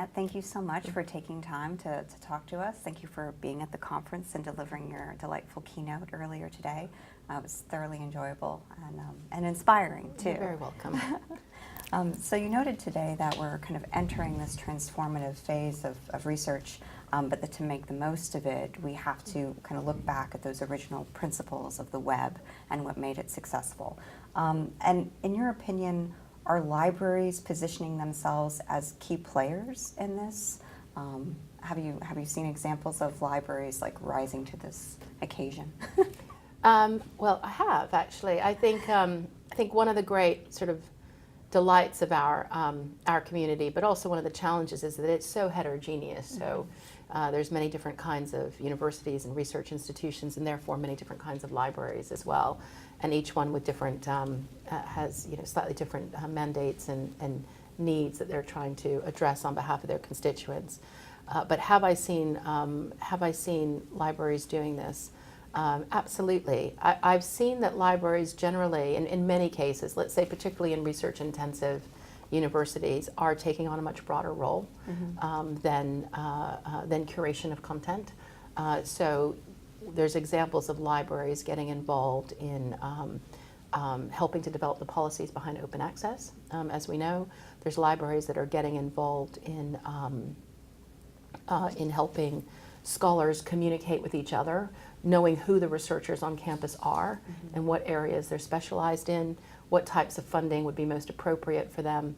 Annette, thank you so much for taking time to talk to us. Thank you for being at the conference and delivering your delightful keynote earlier today. It was thoroughly enjoyable and inspiring, too. You're very welcome. So you noted today that we're kind of entering this transformative phase of research, but that to make the most of it, we have to kind of look back at those original principles of the web and what made it successful. And in your opinion, are libraries positioning themselves as key players in this? Have you seen examples of libraries like rising to this occasion? Well, I have actually. I think one of the great sort of delights of our community, but also one of the challenges, is that it's so heterogeneous. So there's many different kinds of universities and research institutions, and therefore many different kinds of libraries as well. And each one with different has slightly different mandates and needs that they're trying to address on behalf of their constituents. But have I seen libraries doing this? Absolutely. I've seen that libraries generally, in many cases, let's say particularly in research-intensive universities, are taking on a much broader role than curation of content. So there's examples of libraries getting involved in helping to develop the policies behind open access. As we know, there's libraries that are getting involved in helping scholars communicate with each other, knowing who the researchers on campus are and what areas they're specialized in, what types of funding would be most appropriate for them,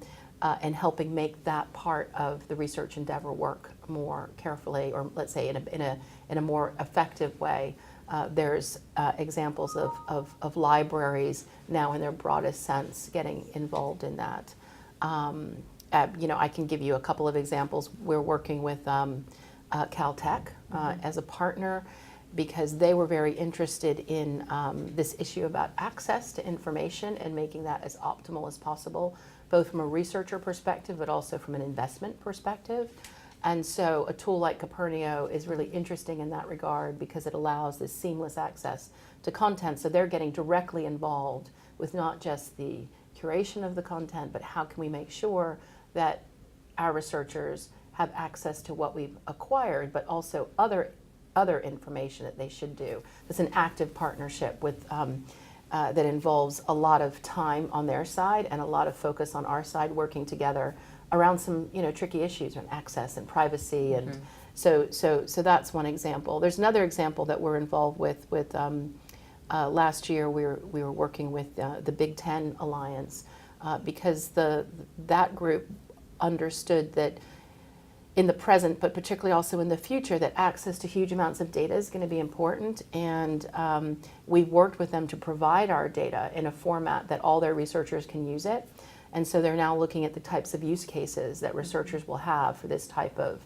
and helping make that part of the research endeavor work more carefully, or let's say in a more effective way. There's examples of libraries now in their broadest sense getting involved in that. I can give you a couple of examples. We're working with Caltech as a partner, because they were very interested in this issue about access to information and making that as optimal as possible, both from a researcher perspective but also from an investment perspective. And so a tool like Copernio is really interesting in that regard, because it allows this seamless access to content. So they're getting directly involved with not just the curation of the content, but how can we make sure that our researchers have access to what we've acquired, but also other information that they should do. It's an active partnership with that involves a lot of time on their side and a lot of focus on our side, working together around some tricky issues around access and privacy. And so that's one example. There's another example that we're involved with last year. We were working with the Big Ten Alliance, because that group understood that in the present, but particularly also in the future, that access to huge amounts of data is going to be important. And we've worked with them to provide our data in a format that all their researchers can use it. And so they're now looking at the types of use cases that researchers will have for this type of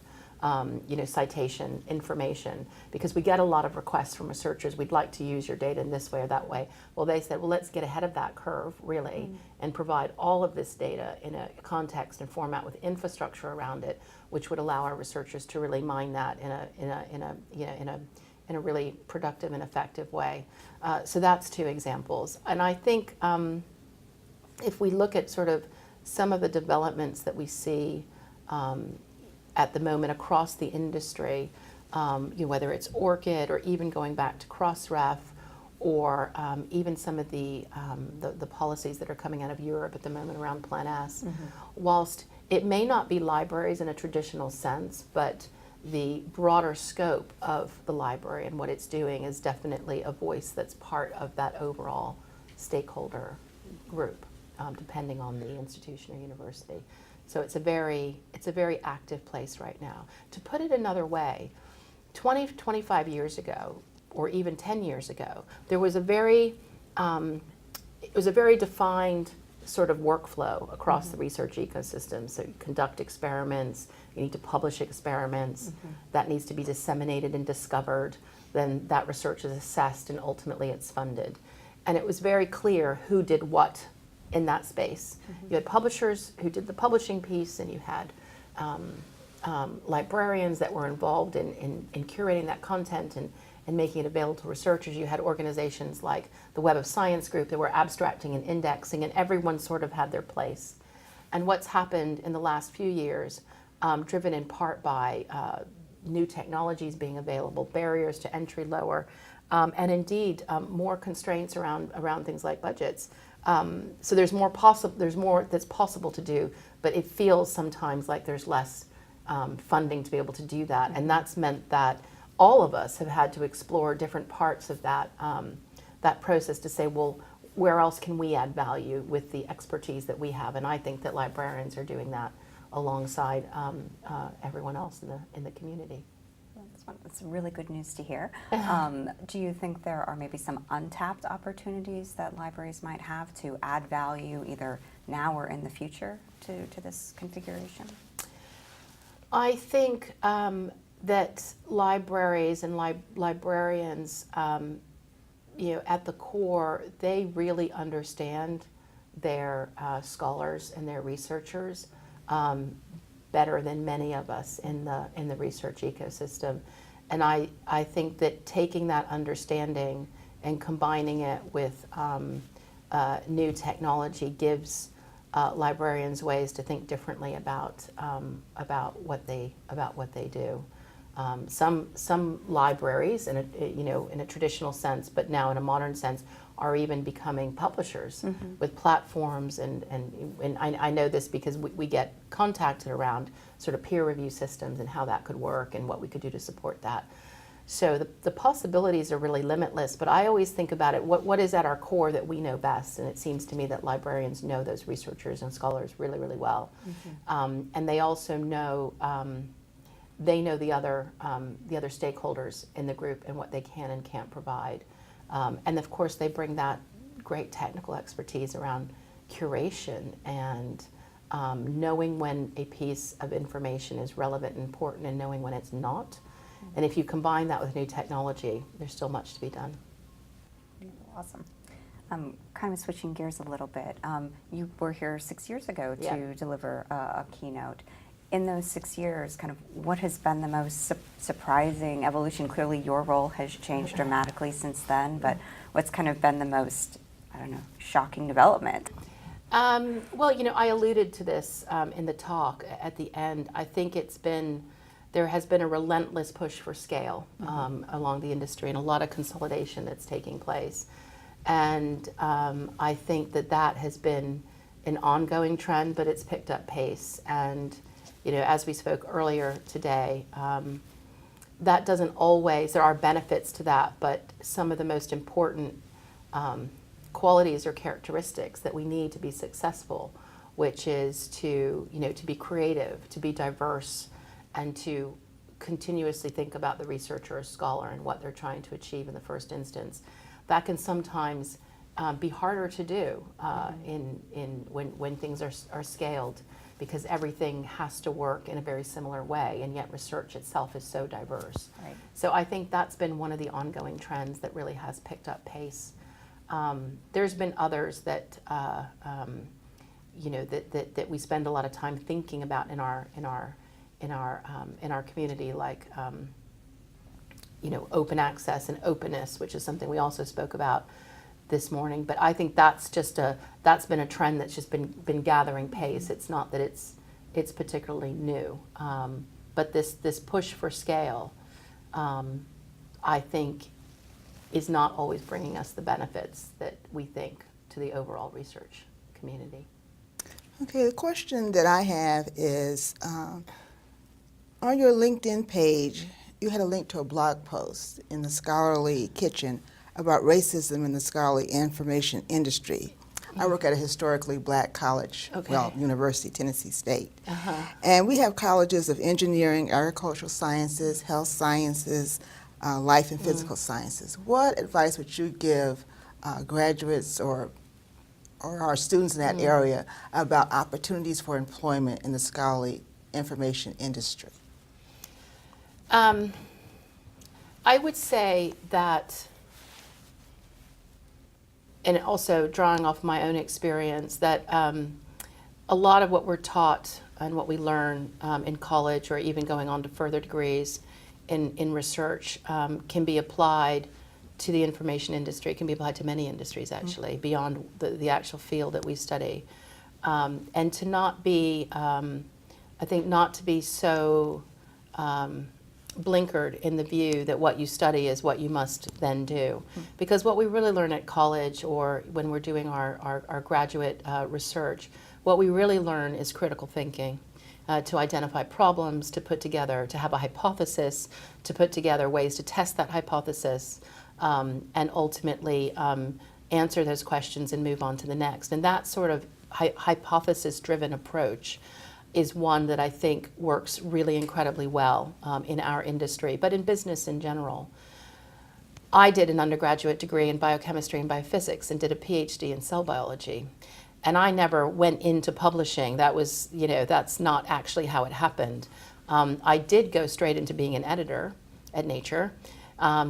citation information, because we get a lot of requests from researchers. We'd like to use your data in this way or that way. Well, they said, well, let's get ahead of that curve, really, and provide all of this data in a context and format with infrastructure around it, which would allow our researchers to really mine that in a really productive and effective way. So that's two examples. And I think if we look at sort of some of the developments that we see at the moment across the industry, whether it's ORCID or even going back to Crossref, or even some of the policies that are coming out of Europe at the moment around Plan S, whilst it may not be libraries in a traditional sense, but the broader scope of the library and what it's doing is definitely a voice that's part of that overall stakeholder group, depending on the institution or university. So it's a very active place right now. To put it another way, 20, 25 years ago, or even 10 years ago, there was a very defined sort of workflow across the research ecosystem. So you conduct experiments, you need to publish experiments, that needs to be disseminated and discovered, then that research is assessed and ultimately it's funded. And it was very clear who did what in that space. You had publishers who did the publishing piece, and you had librarians that were involved in curating that content and making it available to researchers. You had organizations like the Web of Science group that were abstracting and indexing, and everyone sort of had their place. And what's happened in the last few years driven in part by new technologies being available, barriers to entry lower, and indeed more constraints around things like budgets. So there's more that's possible to do, but it feels sometimes like there's less funding to be able to do that, and that's meant that all of us have had to explore different parts of that that process to say, well, where else can we add value with the expertise that we have? And I think that librarians are doing that alongside everyone else in the community. That's really good news to hear. Do you think there are maybe some untapped opportunities that libraries might have to add value either now or in the future to this configuration? I think that libraries and librarians, at the core, they really understand their scholars and their researchers better than many of us in the research ecosystem. And I think that taking that understanding and combining it with new technology gives librarians ways to think differently about what they do. Some libraries, in a traditional sense, but now in a modern sense, are even becoming publishers with platforms, and I know this because we get contacted around sort of peer review systems and how that could work and what we could do to support that. So the possibilities are really limitless, but I always think about it, what is at our core that we know best? And it seems to me that librarians know those researchers and scholars really, really well. And they also know the other stakeholders in the group and what they can and can't provide. And of course, they bring that great technical expertise around curation and knowing when a piece of information is relevant and important and knowing when it's not. And if you combine that with new technology, there's still much to be done. Awesome. Kind of switching gears a little bit. You were here 6 years ago to deliver a keynote. In those 6 years, kind of what has been the most surprising evolution? Clearly your role has changed dramatically since then, but what's kind of been the most, shocking development? Well, I alluded to this in the talk at the end. I think there has been a relentless push for scale along the industry and a lot of consolidation that's taking place. And I think that has been an ongoing trend, but it's picked up pace. And as we spoke earlier today, that doesn't always, there are benefits to that, but some of the most important qualities or characteristics that we need to be successful, which is to be creative, to be diverse, and to continuously think about the researcher or scholar and what they're trying to achieve in the first instance. That can sometimes be harder to do when things are scaled, because everything has to work in a very similar way, and yet research itself is so diverse. Right. So I think that's been one of the ongoing trends that really has picked up pace. There's been others that that we spend a lot of time thinking about in our community, like open access and openness, which is something we also spoke about this morning. But I think that's been a trend that's just been gathering pace. It's not that it's particularly new, but this push for scale, I think, is not always bringing us the benefits that we think to the overall research community. Okay, the question that I have is, on your LinkedIn page, you had a link to a blog post in the Scholarly Kitchen about racism in the scholarly information industry. I work at a historically black college, University, Tennessee State. And we have colleges of engineering, agricultural sciences, health sciences, life and physical sciences. What advice would you give graduates or our students in that area about opportunities for employment in the scholarly information industry? I would say that, and also drawing off my own experience, that a lot of what we're taught and what we learn in college or even going on to further degrees in research can be applied to the information industry. It can be applied to many industries, actually, beyond the actual field that we study. And to not be I think not to be so blinkered in the view that what you study is what you must then do. Because what we really learn at college or when we're doing our graduate research, what we really learn is critical thinking. To identify problems, to put together, to have a hypothesis, to put together ways to test that hypothesis, and ultimately answer those questions and move on to the next. And that sort of hypothesis-driven approach is one that I think works really incredibly well in our industry, but in business in general. I did an undergraduate degree in biochemistry and biophysics and did a PhD in cell biology. And I never went into publishing. That was, that's not actually how it happened. I did go straight into being an editor at Nature,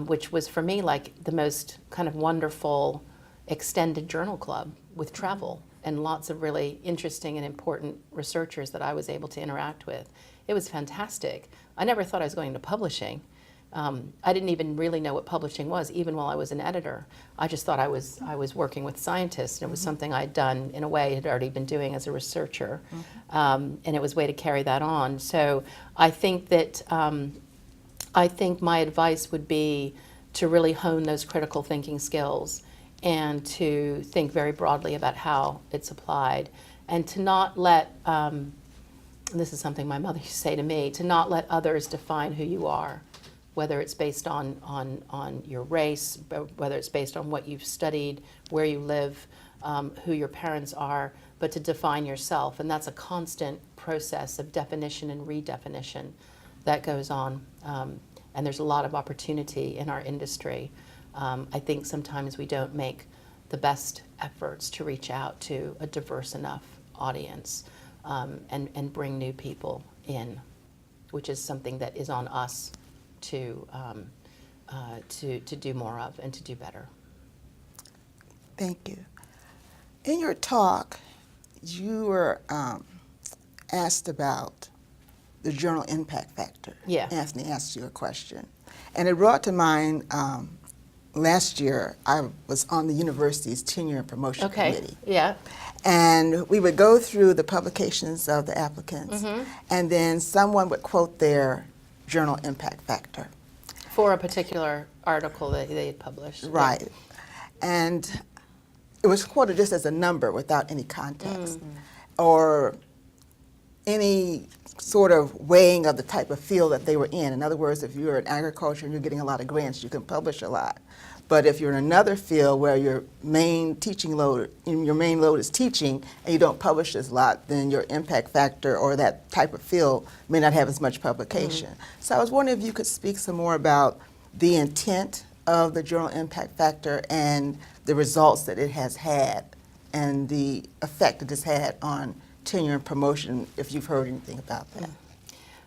which was for me like the most kind of wonderful extended journal club with travel and lots of really interesting and important researchers that I was able to interact with. It was fantastic. I never thought I was going into publishing. I didn't even really know what publishing was, even while I was an editor. I just thought I was working with scientists, and it was something I'd done in a way had already been doing as a researcher, and it was a way to carry that on. So I think that I think my advice would be to really hone those critical thinking skills and to think very broadly about how it's applied, and to not let this is something my mother used to say to me, to not let others define who you are, whether it's based on your race, whether it's based on what you've studied, where you live, who your parents are, but to define yourself. And that's a constant process of definition and redefinition that goes on. And there's a lot of opportunity in our industry. I think sometimes we don't make the best efforts to reach out to a diverse enough audience and bring new people in, which is something that is on us to do more of and to do better. Thank you. In your talk, you were asked about the journal impact factor. Yeah. Anthony asked you a question. And it brought to mind last year, I was on the university's tenure and promotion committee. Yeah. And we would go through the publications of the applicants, and then someone would quote their journal impact factor. For a particular article that they had published. Right. And it was quoted just as a number without any context or any sort of weighing of the type of field that they were in. In other words, if you're in agriculture and you're getting a lot of grants, you can publish a lot. But if you're in another field where your main load is teaching and you don't publish as a lot, then your impact factor or that type of field may not have as much publication. So I was wondering if you could speak some more about the intent of the journal impact factor and the results that it has had and the effect it has had on tenure and promotion, if you've heard anything about that.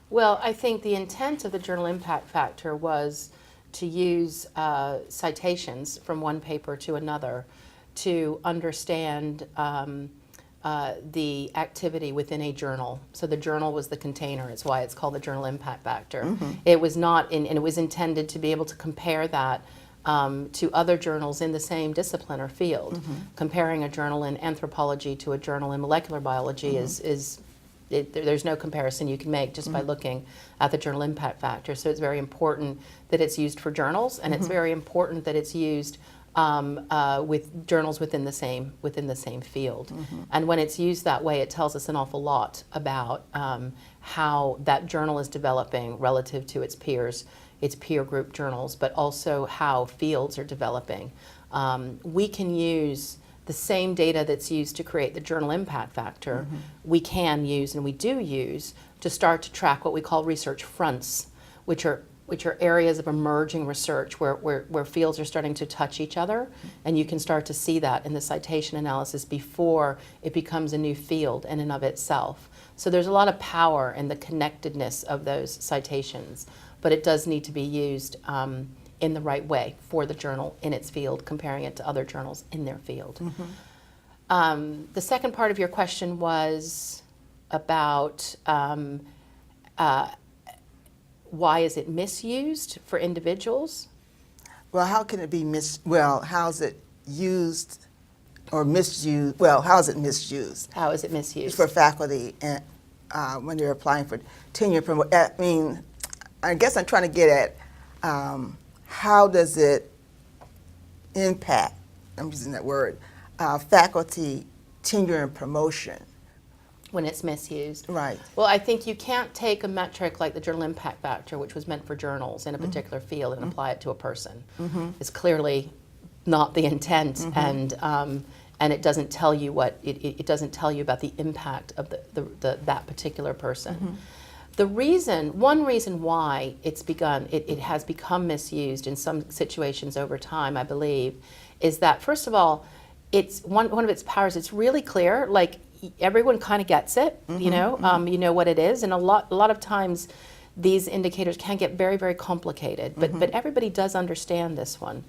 Well, I think the intent of the journal impact factor was to use citations from one paper to another to understand the activity within a journal. So the journal was the container. It's why it's called the journal impact factor. It was not, and it was intended to be able to compare that to other journals in the same discipline or field. Comparing a journal in anthropology to a journal in molecular biology there's no comparison you can make just by looking at the journal impact factor. So it's very important that it's used for journals, and it's very important that it's used with journals within the same field. And when it's used that way, it tells us an awful lot about how that journal is developing relative to its peers, its peer group journals, but also how fields are developing. We can use the same data that's used to create the journal impact factor, we can use and we do use to start to track what we call research fronts, which are areas of emerging research where fields are starting to touch each other, and you can start to see that in the citation analysis before it becomes a new field in and of itself. So there's a lot of power in the connectedness of those citations, but it does need to be used in the right way for the journal in its field, comparing it to other journals in their field. The second part of your question was about why is it misused for individuals? Well, how can it be how is it used or misused? Well, how is it misused? How is it misused? For faculty and when they're applying for tenure. I mean, I guess I'm trying to get at how does it impact, I'm using that word, faculty tenure and promotion. When it's misused. Right. Well, I think you can't take a metric like the journal impact factor, which was meant for journals in a particular field, and apply it to a person. It's clearly not the intent, and it doesn't tell you what it doesn't tell you about the impact of that particular person. One reason why it has become misused in some situations over time, I believe, is that first of all, it's one of its powers. It's really clear, like everyone kind of gets it, you know what it is, and a lot of times these indicators can get very, very complicated, but everybody does understand this one.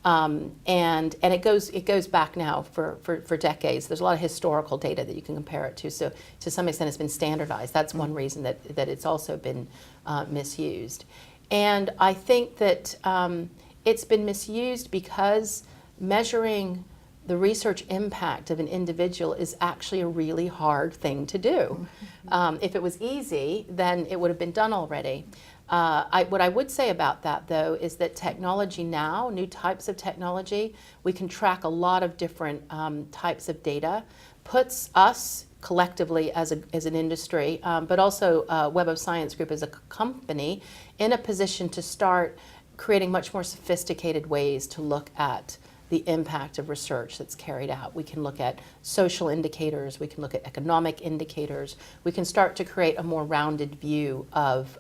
And it goes back now for decades. There's a lot of historical data that you can compare it to. So to some extent, it's been standardized. That's one reason that it's also been misused. And I think that it's been misused because measuring the research impact of an individual is actually a really hard thing to do. If it was easy, then it would have been done already. What I would say about that, though, is that technology now, new types of technology, we can track a lot of different types of data, puts us collectively as an industry, but also Web of Science Group as a company, in a position to start creating much more sophisticated ways to look at the impact of research that's carried out. We can look at social indicators, we can look at economic indicators, we can start to create a more rounded view of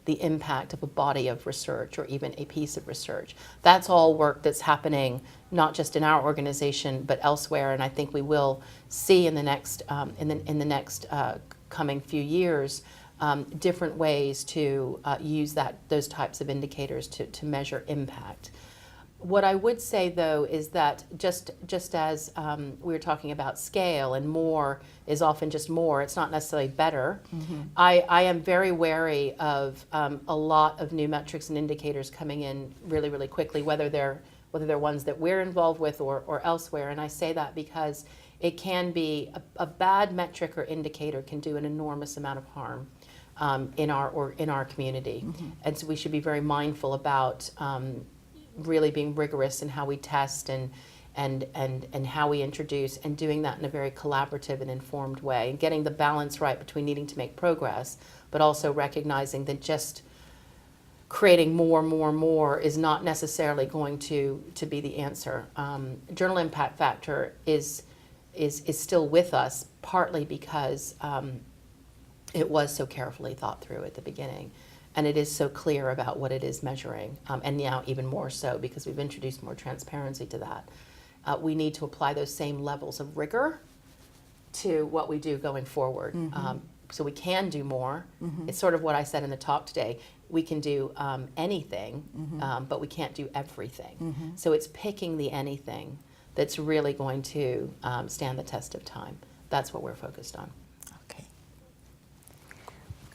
the impact of a body of research or even a piece of research. That's all work that's happening not just in our organization but elsewhere, and I think we will see in the next coming few years different ways to use those types of indicators to measure impact. What I would say, though, is that just as we were talking about scale, and more is often just more, it's not necessarily better. I am very wary of a lot of new metrics and indicators coming in really, really quickly, whether they're ones that we're involved with or elsewhere. And I say that because it can be a bad metric or indicator can do an enormous amount of harm in our community, and so we should be very mindful about really being rigorous in how we test and how we introduce, and doing that in a very collaborative and informed way, and getting the balance right between needing to make progress, but also recognizing that just creating more is not necessarily going to be the answer. Journal impact factor is still with us, partly because it was so carefully thought through at the beginning. And it is so clear about what it is measuring, and now even more so because we've introduced more transparency to that. We need to apply those same levels of rigor to what we do going forward. So we can do more. It's sort of what I said in the talk today. We can do anything, but we can't do everything. So it's picking the anything that's really going to stand the test of time. That's what we're focused on.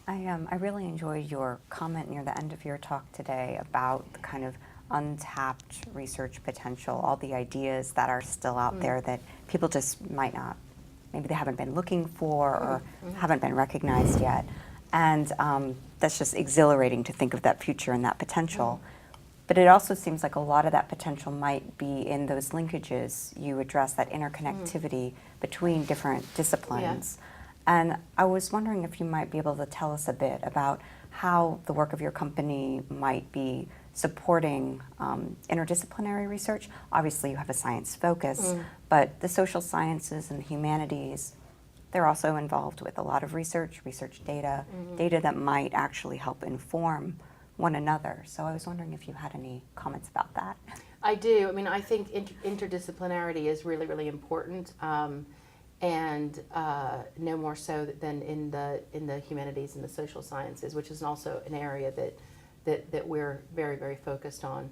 I really enjoyed your comment near the end of your talk today about the kind of untapped research potential, all the ideas that are still out there that people just might not, maybe they haven't been looking for or haven't been recognized yet. And that's just exhilarating to think of that future and that potential. But it also seems like a lot of that potential might be in those linkages. You address that interconnectivity between different disciplines. And I was wondering if you might be able to tell us a bit about how the work of your company might be supporting interdisciplinary research. Obviously, you have a science focus, but the social sciences and the humanities, they're also involved with a lot of research data, data that might actually help inform one another. So I was wondering if you had any comments about that. I do. I mean, I think interdisciplinarity is really, really important. And no more so than in the humanities and the social sciences, which is also an area that we're very, very focused on.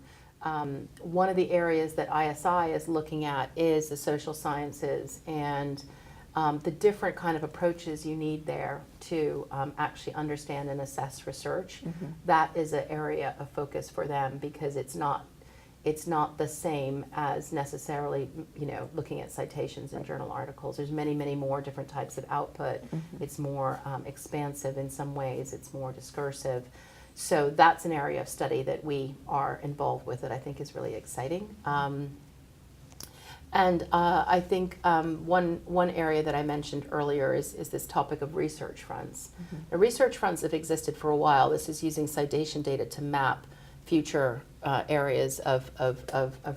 One of the areas that ISI is looking at is the social sciences and the different kind of approaches you need there to actually understand and assess research. That is an area of focus for them because it's not it's not the same as necessarily, looking at citations in journal articles. There's many, many more different types of output. It's more expansive in some ways. It's more discursive. So that's an area of study that we are involved with that I think is really exciting. And I think one area that I mentioned earlier is this topic of research fronts. The research fronts have existed for a while. This is using citation data to map future areas of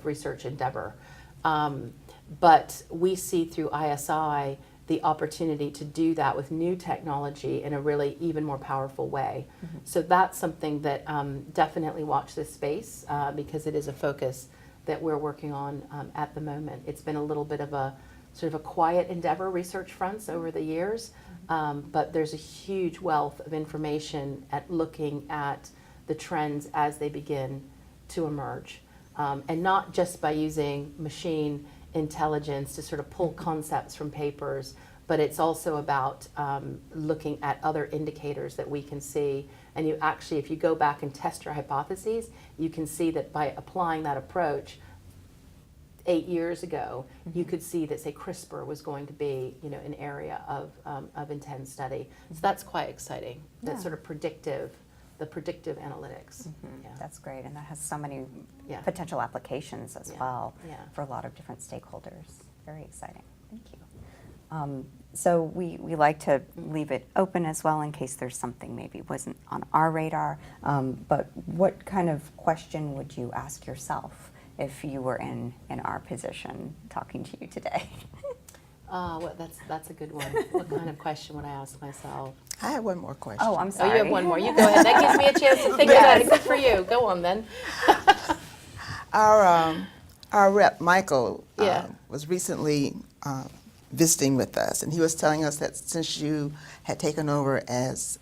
research endeavor. But we see through ISI the opportunity to do that with new technology in a really even more powerful way. So that's something that definitely watch this space because it is a focus that we're working on at the moment. It's been a little bit of a sort of a quiet endeavor, research fronts, over the years, but there's a huge wealth of information at looking at the trends as they begin to emerge. And not just by using machine intelligence to sort of pull concepts from papers, but it's also about looking at other indicators that we can see. And you actually, if you go back and test your hypotheses, you can see that by applying that approach 8 years ago, you could see that, say, CRISPR was going to be, an area of intense study. So that's quite exciting. That sort of the predictive analytics. Yeah. That's great, and that has so many Yeah. potential applications as well Yeah. for a lot of different stakeholders. Very exciting. Thank you. So we like to leave it open as well in case there's something maybe wasn't on our radar. But what kind of question would you ask yourself if you were in our position talking to you today? Well, that's a good one. What kind of question would I ask myself? I have one more question. Oh, I'm Oh, sorry. you have one more. You go ahead. That gives me a chance to think about it. Good for you. Go on then. Our rep, Michael, Yeah. was recently visiting with us, and he was telling us that since you had taken over as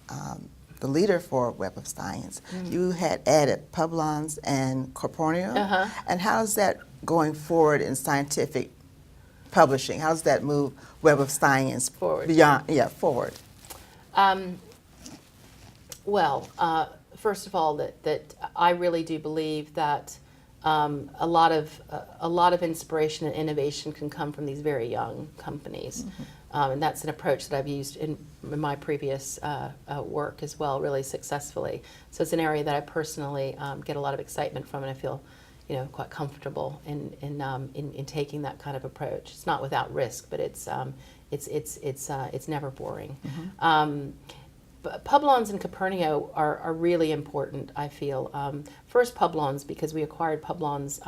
the leader for Web of Science, you had added Publons and Corporeal. And how's that going forward in scientific publishing? How does that move Web of Science Forward. beyond? Yeah, forward. Well, first of all, that I really do believe that a lot of inspiration and innovation can come from these very young companies, and that's an approach that I've used in my previous work as well, really successfully. So it's an area that I personally get a lot of excitement from, and I feel, quite comfortable in taking that kind of approach. It's not without risk, but it's never boring. But Publons and Copernicus are really important, I feel. First, Publons, because we acquired Publons.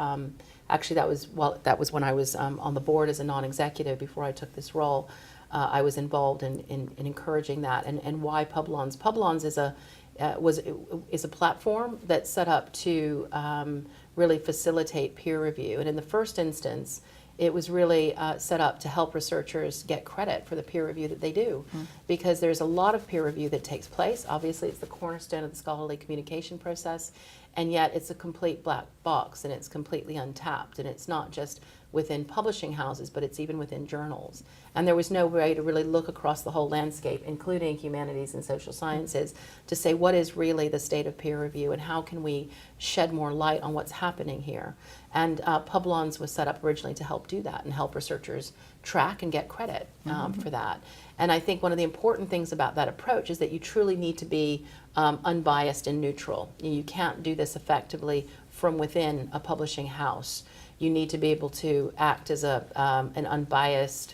Actually, that was when I was on the board as a non-executive before I took this role. I was involved in encouraging that. And why Publons? Publons is a platform that's set up to really facilitate peer review. And in the first instance, it was really set up to help researchers get credit for the peer review that they do, because there's a lot of peer review that takes place. Obviously, it's the cornerstone of the scholarly communication process, and yet it's a complete black box, and it's completely untapped, and it's not just within publishing houses, but it's even within journals. And there was no way to really look across the whole landscape, including humanities and social sciences, to say what is really the state of peer review and how can we shed more light on what's happening here. And Publons was set up originally to help do that and help researchers track and get credit for that. And I think one of the important things about that approach is that you truly need to be unbiased and neutral. You can't do this effectively from within a publishing house. You need to be able to act as an unbiased,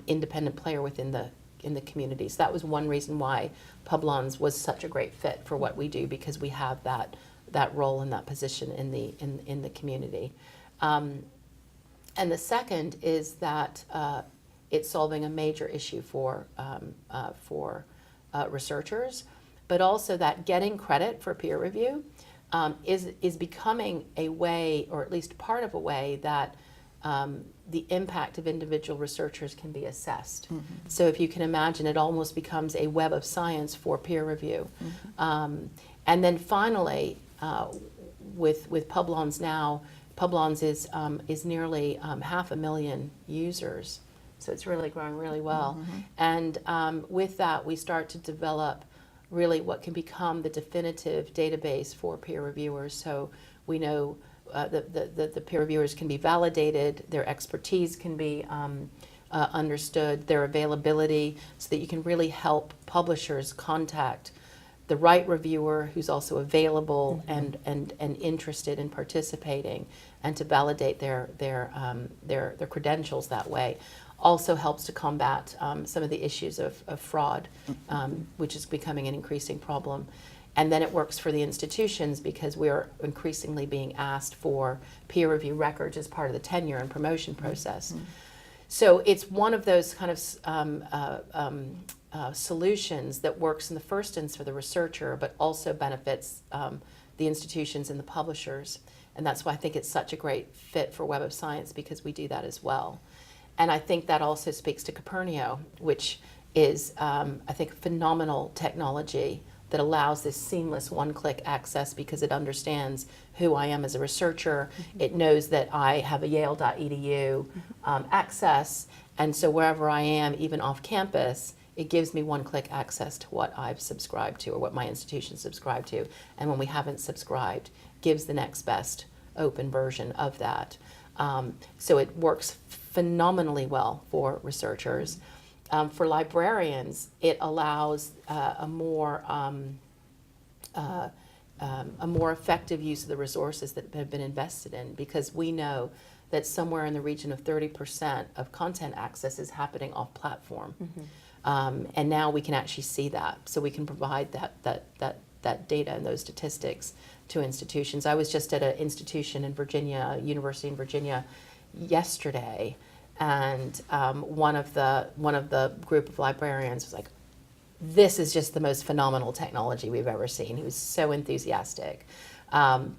independent player within the community. So that was one reason why Publons was such a great fit for what we do, because we have that role and that position in the community. And the second is that it's solving a major issue for researchers, but also that getting credit for peer review is becoming a way, or at least part of a way, that the impact of individual researchers can be assessed. So if you can imagine, it almost becomes a web of science for peer review. And then finally, with Publons now, Publons is nearly 500,000 users. So it's really growing really well. And with that, we start to develop really what can become the definitive database for peer reviewers. So we know the peer reviewers can be validated, their expertise can be understood, their availability, so that you can really help publishers contact the right reviewer who's also available and interested in participating, and to validate their credentials that way. Also helps to combat some of the issues of fraud, which is becoming an increasing problem. And then it works for the institutions, because we are increasingly being asked for peer review records as part of the tenure and promotion process. So it's one of those kind of solutions that works in the first instance for the researcher, but also benefits the institutions and the publishers. And that's why I think it's such a great fit for Web of Science, because we do that as well. And I think that also speaks to Copernio, which is, I think, phenomenal technology that allows this seamless one-click access, because it understands who I am as a researcher. It knows that I have a Yale.edu access, and so wherever I am, even off campus, it gives me one-click access to what I've subscribed to, or what my institution subscribed to. And when we haven't subscribed, gives the next best open version of that. So it works phenomenally well for researchers. For librarians, it allows a more effective use of the resources that have been invested in, because we know that somewhere in the region of 30% of content access is happening off platform. And now we can actually see that, so we can provide that data and those statistics to institutions. I was just at an institution in Virginia, a university in Virginia, yesterday, and one of the group of librarians was like, "This is just the most phenomenal technology we've ever seen." He was so enthusiastic,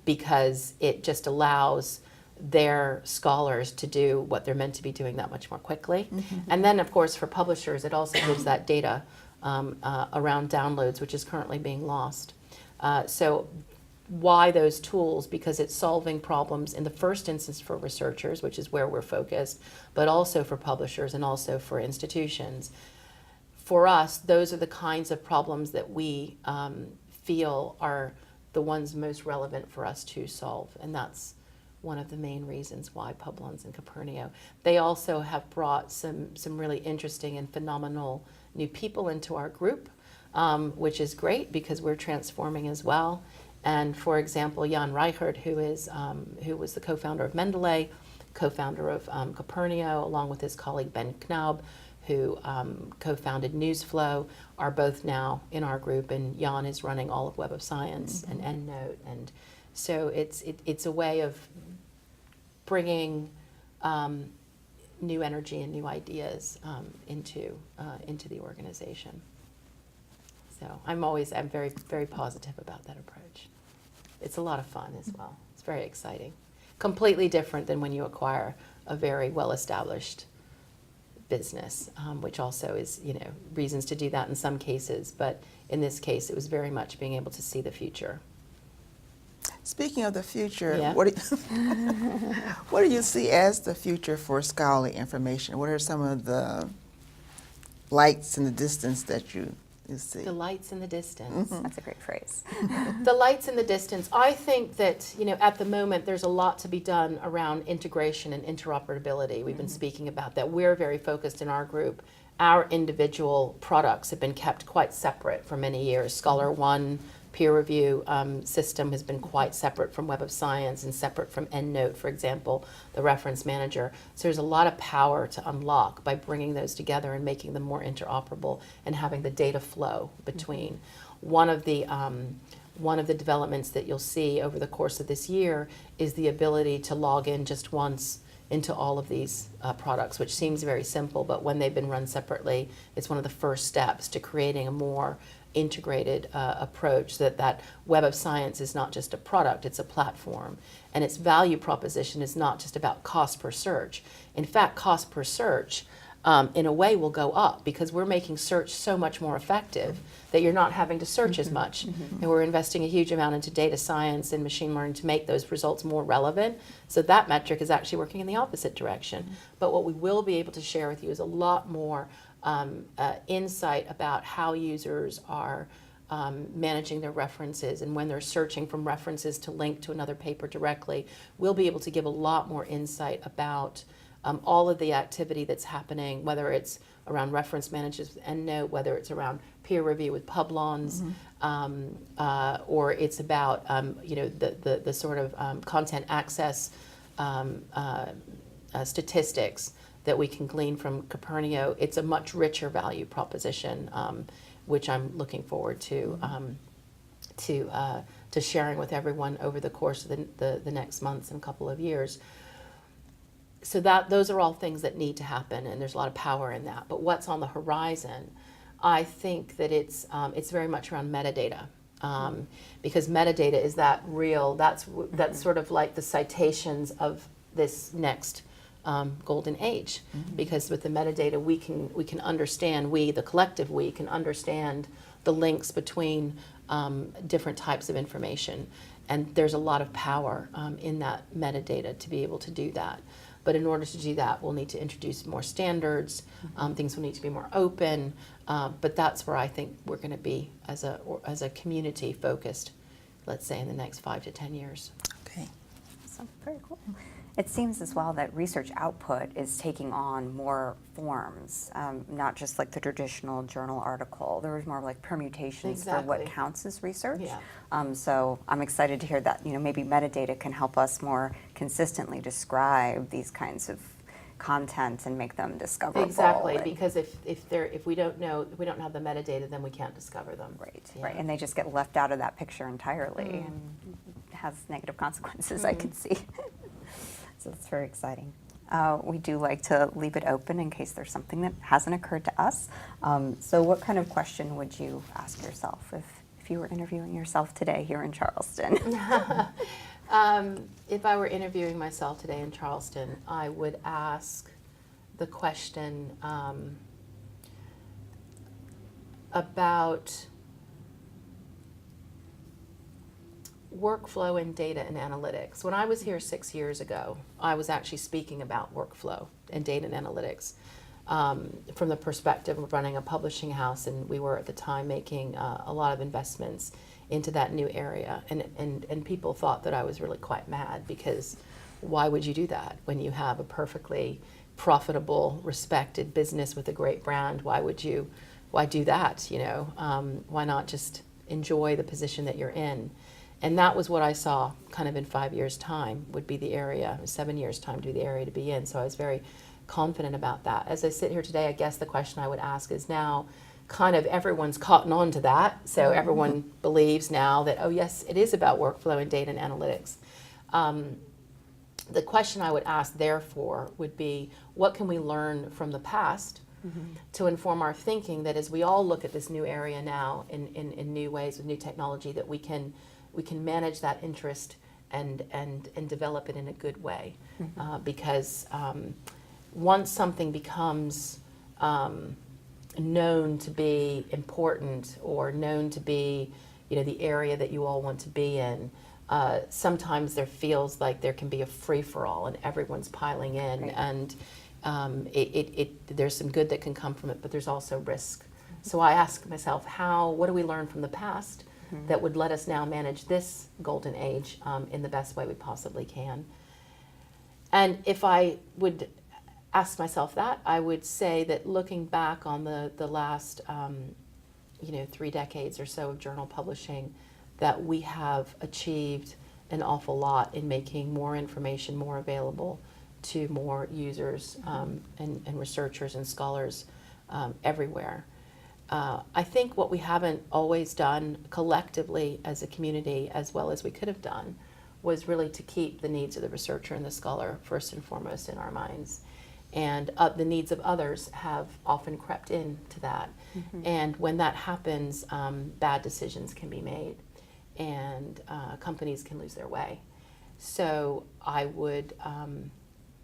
because it just allows their scholars to do what they're meant to be doing that much more quickly. And then, of course, for publishers, it also gives that data around downloads, which is currently being lost. So why those tools? Because it's solving problems in the first instance for researchers, which is where we're focused, but also for publishers and also for institutions. For us, those are the kinds of problems that we feel are the ones most relevant for us to solve, and that's one of the main reasons why Publons and Copernio. They also have brought some really interesting and phenomenal new people into our group, which is great, because we're transforming as well. And for example, Jan Reichert, who was the co-founder of Mendeley, co-founder of Copernio, along with his colleague Ben Knaub, who co-founded Newsflow, are both now in our group, and Jan is running all of Web of Science and EndNote. And so it's a way of bringing new energy and new ideas into the organization. So I'm very, very positive about that approach. It's a lot of fun as well. It's very exciting. Completely different than when you acquire a very well-established business, which also is, reasons to do that in some cases. But in this case, it was very much being able to see the future. Speaking of the future, Yeah. what do you see as the future for scholarly information? What are some of the lights in the distance that you see? The lights in the distance. That's a great phrase. The lights in the distance. I think that, at the moment, there's a lot to be done around integration and interoperability. We've been speaking about that. We're very focused in our group. Our individual products have been kept quite separate for many years. Scholar One peer review system has been quite separate from Web of Science and separate from EndNote, for example, the reference manager. So there's a lot of power to unlock by bringing those together and making them more interoperable and having the data flow between. One of the developments that you'll see over the course of this year is the ability to log in just once into all of these products, which seems very simple, but when they've been run separately, it's one of the first steps to creating a more integrated approach, that Web of Science is not just a product, it's a platform. And its value proposition is not just about cost per search. In fact, cost per search, in a way, will go up, because we're making search so much more effective that you're not having to search as much. And we're investing a huge amount into data science and machine learning to make those results more relevant. So that metric is actually working in the opposite direction. But what we will be able to share with you is a lot more insight about how users are managing their references, and when they're searching from references to link to another paper directly, we'll be able to give a lot more insight about all of the activity that's happening, whether it's around reference managers with EndNote, whether it's around peer review with Publons, or it's about the sort of content access statistics that we can glean from Copernio. It's a much richer value proposition, which I'm looking forward to sharing with everyone over the course of the next months and couple of years. So those are all things that need to happen, and there's a lot of power in that. But what's on the horizon, I think that it's very much around metadata, because metadata is that's sort of like the citations of this next golden age. Because with the metadata, we can understand, the collective we can understand the links between different types of information, and there's a lot of power in that metadata to be able to do that. But in order to do that, we'll need to introduce more standards. Things will need to be more open. But that's where I think we're going to be as a community focused, let's say, in the next 5 to 10 years. Okay. So very cool. It seems as well that research output is taking on more forms, not just like the traditional journal article. There was more like permutations for what Exactly. counts as research. Yeah. So I'm excited to hear that maybe metadata can help us more consistently describe these kinds of content and make them discoverable. Exactly, and- because if we don't have the metadata, then we can't discover them. Right, Yeah. right, and they just get left out of that picture entirely, and it has negative consequences. I can see. So it's very exciting. We do like to leave it open in case there's something that hasn't occurred to us. So what kind of question would you ask yourself if you were interviewing yourself today here in Charleston? If I were interviewing myself today in Charleston, I would ask the question about workflow and data and analytics. When I was here 6 years ago, I was actually speaking about workflow and data and analytics from the perspective of running a publishing house, and we were at the time making a lot of investments into that new area, and people thought that I was really quite mad, because why would you do that when you have a perfectly profitable, respected business with a great brand? Why do that? Why not just enjoy the position that you're in? And that was what I saw kind of in 5 years' time would be the area, 7 years' time to be the area to be in. So I was very confident about that. As I sit here today, I guess the question I would ask is now kind of everyone's cotton on to that. So everyone believes now that, oh yes, it is about workflow and data and analytics. The question I would ask, therefore, would be, what can we learn from the past to inform our thinking, that as we all look at this new area now in new ways with new technology, that we can manage that interest and develop it in a good way. Because once something becomes known to be important, or known to be the area that you all want to be in, sometimes there feels like there can be a free-for-all and everyone's piling in. Right. And there's some good that can come from it, but there's also risk. So I ask myself, what do we learn from the past that would let us now manage this golden age in the best way we possibly can? And if I would ask myself that, I would say that looking back on the last 3 decades or so of journal publishing, that we have achieved an awful lot in making more information more available to more users and researchers and scholars everywhere. I think what we haven't always done collectively as a community, as well as we could have done, was really to keep the needs of the researcher and the scholar first and foremost in our minds. And the needs of others have often crept into that. And when that happens, bad decisions can be made, and companies can lose their way. So I would,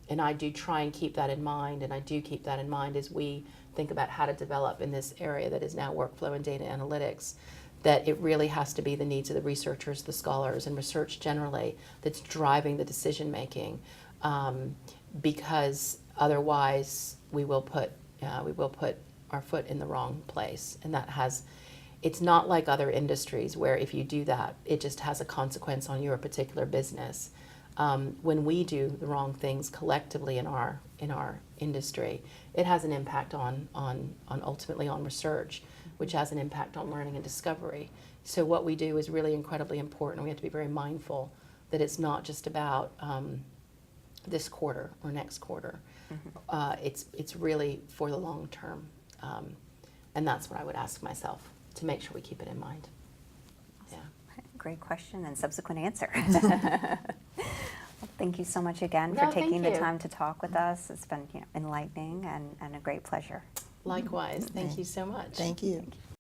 and I do try and keep that in mind, and I do keep that in mind as we think about how to develop in this area that is now workflow and data analytics, that it really has to be the needs of the researchers, the scholars, and research generally that's driving the decision making, because otherwise we will put our foot in the wrong place, and that has it's not like other industries where if you do that, it just has a consequence on your particular business. When we do the wrong things collectively in our industry, it has an impact on ultimately on research, which has an impact on learning and discovery. So what we do is really incredibly important. We have to be very mindful that it's not just about this quarter or next quarter. It's really for the long term, and that's what I would ask myself to make sure we keep it in mind. Yeah. Great question and subsequent answer. Well, thank you so much again No, for taking thank the you. time to talk with us. It's been enlightening and a great pleasure. Likewise, thank you so much. Thank you. Thank you.